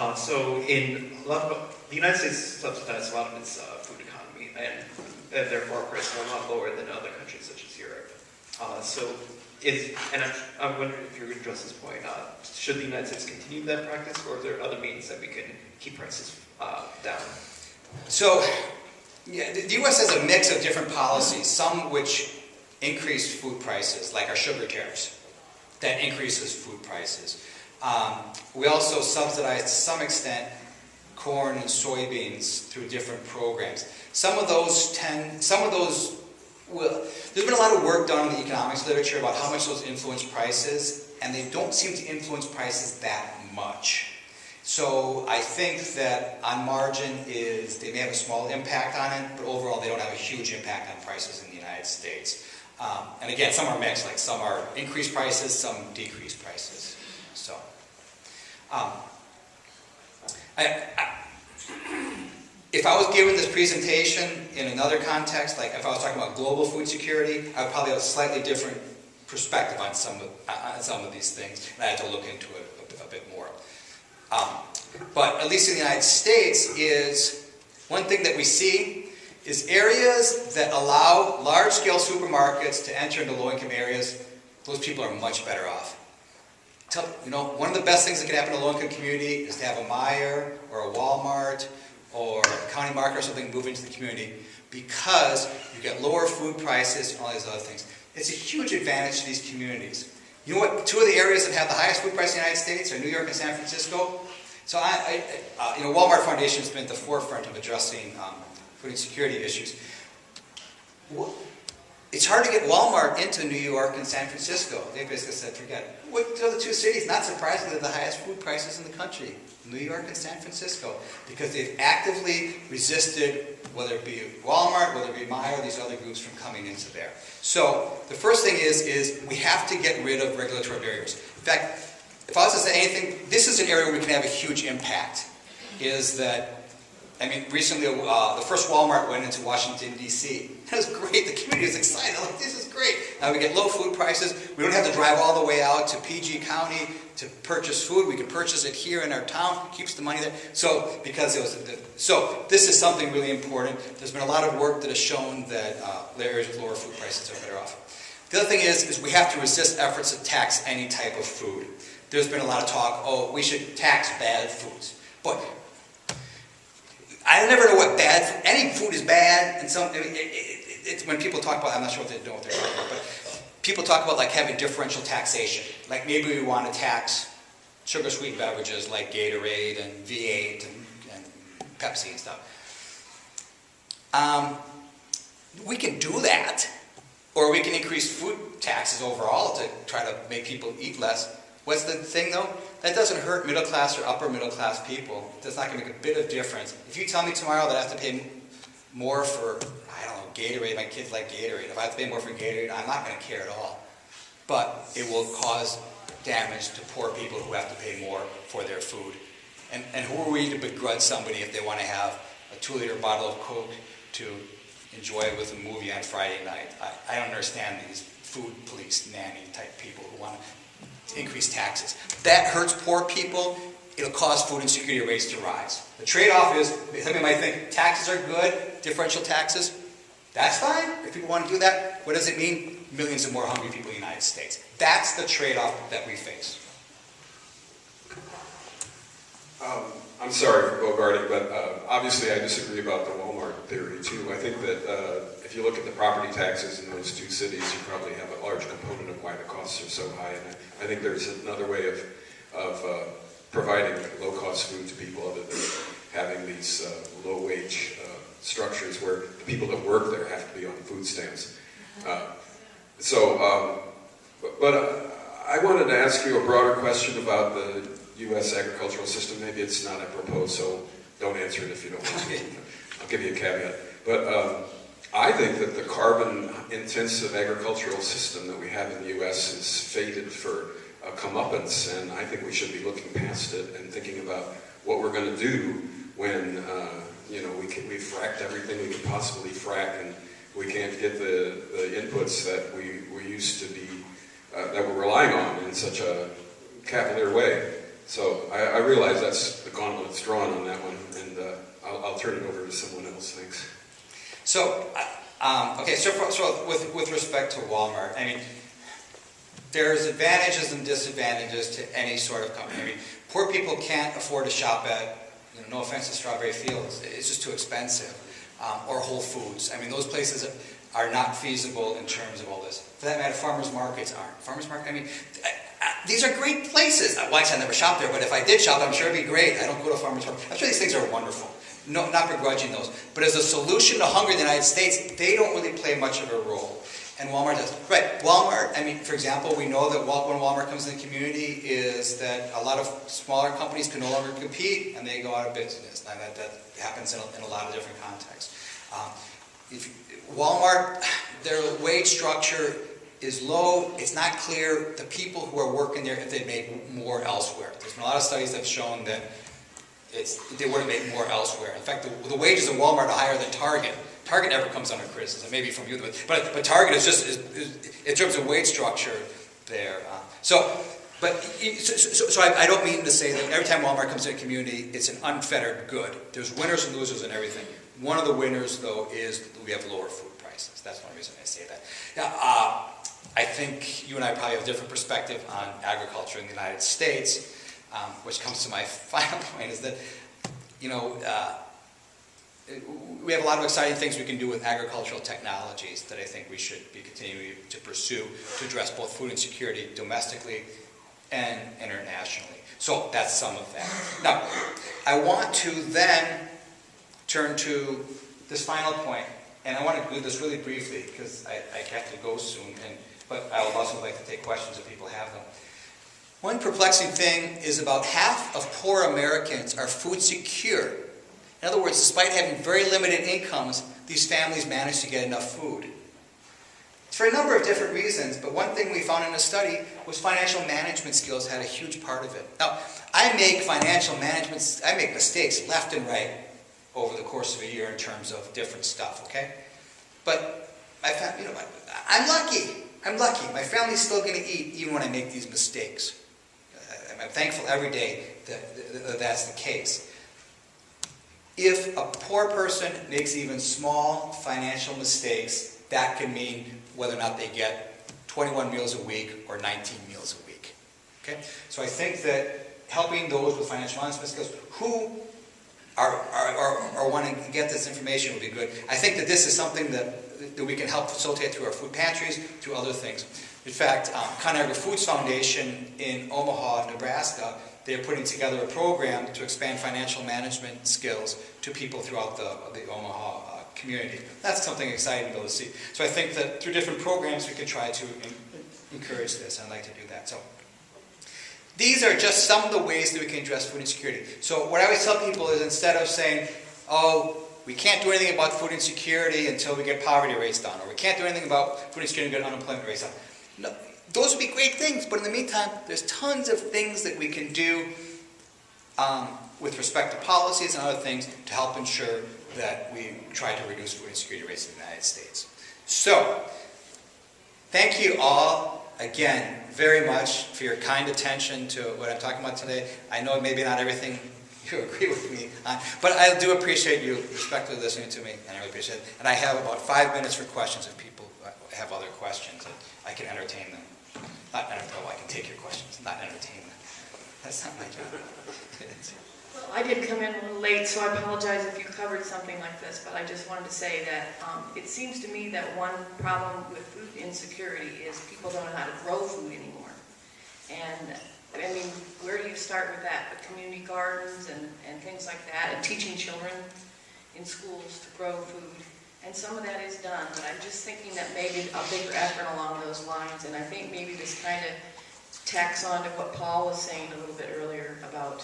The United States subsidizes a lot of its food economy, and therefore our prices are a lot lower than other countries such as Europe. I'm wondering if you're going to address this point. Should the United States continue that practice, or are there other means that we can keep prices down? So, yeah, the U.S. has a mix of different policies, some which increase food prices, like our sugar tariffs. That increases food prices. We also subsidize, to some extent, corn and soybeans through different programs. There's been a lot of work done in the economics literature about how much those influence prices, and they don't seem to influence prices that much. So I think that on margin they may have a small impact on it, but overall they don't have a huge impact on prices in the United States. And again, some are mixed, like some are increased prices, some decreased prices. So, if I was giving this presentation in another context, like if I was talking about global food security, I would probably have a slightly different perspective on some of these things, and I had to look into it a bit more. But at least in the United States, is one thing that we see is areas that allow large-scale supermarkets to enter into low-income areas. Those people are much better off. One of the best things that can happen in a low-income community is to have a Meijer or a Walmart or a county market or something move into the community, because you get lower food prices and all these other things. It's a huge advantage to these communities. You know what? Two of the areas that have the highest food price in the United States are New York and San Francisco. So Walmart Foundation has been at the forefront of addressing food insecurity issues. It's hard to get Walmart into New York and San Francisco. They basically said, forget it. What are the two cities, not surprisingly, the highest food prices in the country? New York and San Francisco. Because they've actively resisted, whether it be Walmart, whether it be Meijer, these other groups from coming into there. So the first thing is we have to get rid of regulatory barriers. In fact, if I was to say anything, this is an area where we can have a huge impact. Recently the first Walmart went into Washington, D.C. That was great. The community was excited. Like, this is great. Now we get low food prices. We don't have to drive all the way out to PG County to purchase food. We can purchase it here in our town. Keeps the money there. So this is something really important. There's been a lot of work that has shown that areas with lower food prices are better off. The other thing is we have to resist efforts to tax any type of food. There's been a lot of talk, we should tax bad foods. But I never know what bad food, any food is bad, and it's when people talk about, I'm not sure what they're talking about, but people talk about like having differential taxation. Like maybe we want to tax sugar-sweet beverages like Gatorade and V8 and Pepsi and stuff. We can do that, or we can increase food taxes overall to try to make people eat less. What's the thing though? That doesn't hurt middle class or upper middle class people. That's not going to make a bit of difference. If you tell me tomorrow that I have to pay more for, Gatorade, my kids like Gatorade. If I have to pay more for Gatorade, I'm not going to care at all. But it will cause damage to poor people who have to pay more for their food. And who are we to begrudge somebody if they want to have a 2-liter bottle of Coke to enjoy with a movie on Friday night? I don't understand these food police nanny type people who want to increase taxes. That hurts poor people. It'll cause food insecurity rates to rise. The trade-off is, somebody might think taxes are good, differential taxes. That's fine. If people want to do that, what does it mean? Millions of more hungry people in the United States. That's the trade-off that we face. I'm sorry for bogarting, but obviously I disagree about the Walmart theory too. I think that if you look at the property taxes in those two cities, you probably have a large component of why the costs are so high. And I think there's another way of providing low-cost food to people other than having these low-wage structures where the people that work there have to be on food stamps. But I wanted to ask you a broader question about the U.S. agricultural system. Maybe it's not apropos, so don't answer it if you don't want to. I'll give you a caveat. But I think that the carbon-intensive agricultural system that we have in the U.S. is fated for a comeuppance, and I think we should be looking past it and thinking about what we're going to do when we've fracked everything we can possibly frack, and we can't get the inputs that we used to be that we're relying on in such a cavalier way. So I realize that's the gauntlet that's drawn on that one, and I'll turn it over to someone else. Thanks. So, okay, so with respect to Walmart, I mean, there's advantages and disadvantages to any sort of company. I mean, poor people can't afford to shop at, no offense to Strawberry Fields, it's just too expensive. Or Whole Foods. I mean, those places are not feasible in terms of all this. For that matter, farmers markets aren't. Farmers market, I mean, these are great places. Well, actually, I never shop there, but if I did shop, I'm sure it'd be great. I don't go to farmers market. I'm sure these things are wonderful. No, not begrudging those. But as a solution to hunger in the United States, they don't really play much of a role. And Walmart does. Right, Walmart, I mean, for example, we know that when Walmart comes in the community is that a lot of smaller companies can no longer compete and they go out of business. And that happens in a lot of different contexts. Walmart, their wage structure is low. It's not clear the people who are working there if they make more elsewhere. There's been a lot of studies that have shown that they would have made more elsewhere. In fact, the wages of Walmart are higher than Target. Target never comes under criticism, maybe from you, but Target is just, in terms of wage structure, there. So I don't mean to say that every time Walmart comes to a community, it's an unfettered good. There's winners and losers in everything. One of the winners, though, is we have lower food prices. That's one reason I say that. Now, I think you and I probably have a different perspective on agriculture in the United States, which comes to my final point, is that, we have a lot of exciting things we can do with agricultural technologies that I think we should be continuing to pursue to address both food insecurity domestically and internationally. So that's some of that. Now, I want to then turn to this final point, and I want to do this really briefly because I have to go soon, but I would also like to take questions if people have them. One perplexing thing is about half of poor Americans are food secure. In other words, despite having very limited incomes, these families manage to get enough food. It's for a number of different reasons, but one thing we found in the study was financial management skills had a huge part of it. Now, I make mistakes left and right over the course of a year in terms of different stuff, okay? But I'm lucky. My family's still going to eat even when I make these mistakes. I'm thankful every day that that's the case. If a poor person makes even small financial mistakes, that can mean whether or not they get 21 meals a week or 19 meals a week. Okay? So I think that helping those with financial management skills who are wanting to get this information would be good. I think that this is something that we can help facilitate through our food pantries, through other things. In fact, Conagra Foods Foundation in Omaha, Nebraska, they're putting together a program to expand financial management skills to people throughout the Omaha community. That's something exciting to be able to see. So I think that through different programs we can try to encourage this, and I'd like to do that. So these are just some of the ways that we can address food insecurity. So what I always tell people is instead of saying, oh, we can't do anything about food insecurity until we get poverty rates down, or we can't do anything about food insecurity and get unemployment rates down. No, those would be great things, but in the meantime, there's tons of things that we can do with respect to policies and other things to help ensure that we try to reduce food insecurity rates in the United States. So, thank you all again very much for your kind attention to what I'm talking about today. I know maybe not everything you agree with me on, but I do appreciate you respectfully listening to me, and I really appreciate it. And I have about 5 minutes for questions if people have other questions, and I can entertain them. I can take your questions, not entertain them. That's not my job. Well, I did come in a little late, so I apologize if you covered something like this, but I just wanted to say that it seems to me that one problem with food insecurity is people don't know how to grow food anymore. And, I mean, where do you start with that? With community gardens and things like that, and teaching children in schools to grow food. And some of that is done, but I'm just thinking that maybe a bigger effort along those lines, and I think maybe this kind of tacks on to what Paul was saying a little bit earlier about,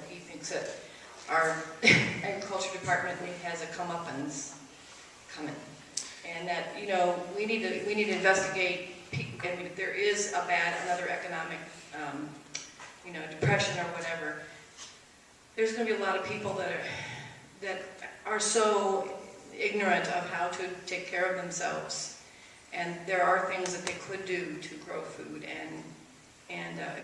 he thinks that our agriculture department has a comeuppance coming, and that, we need to investigate, and there is another economic, depression or whatever. There's going to be a lot of people that are so ignorant of how to take care of themselves, and there are things that they could do to grow food and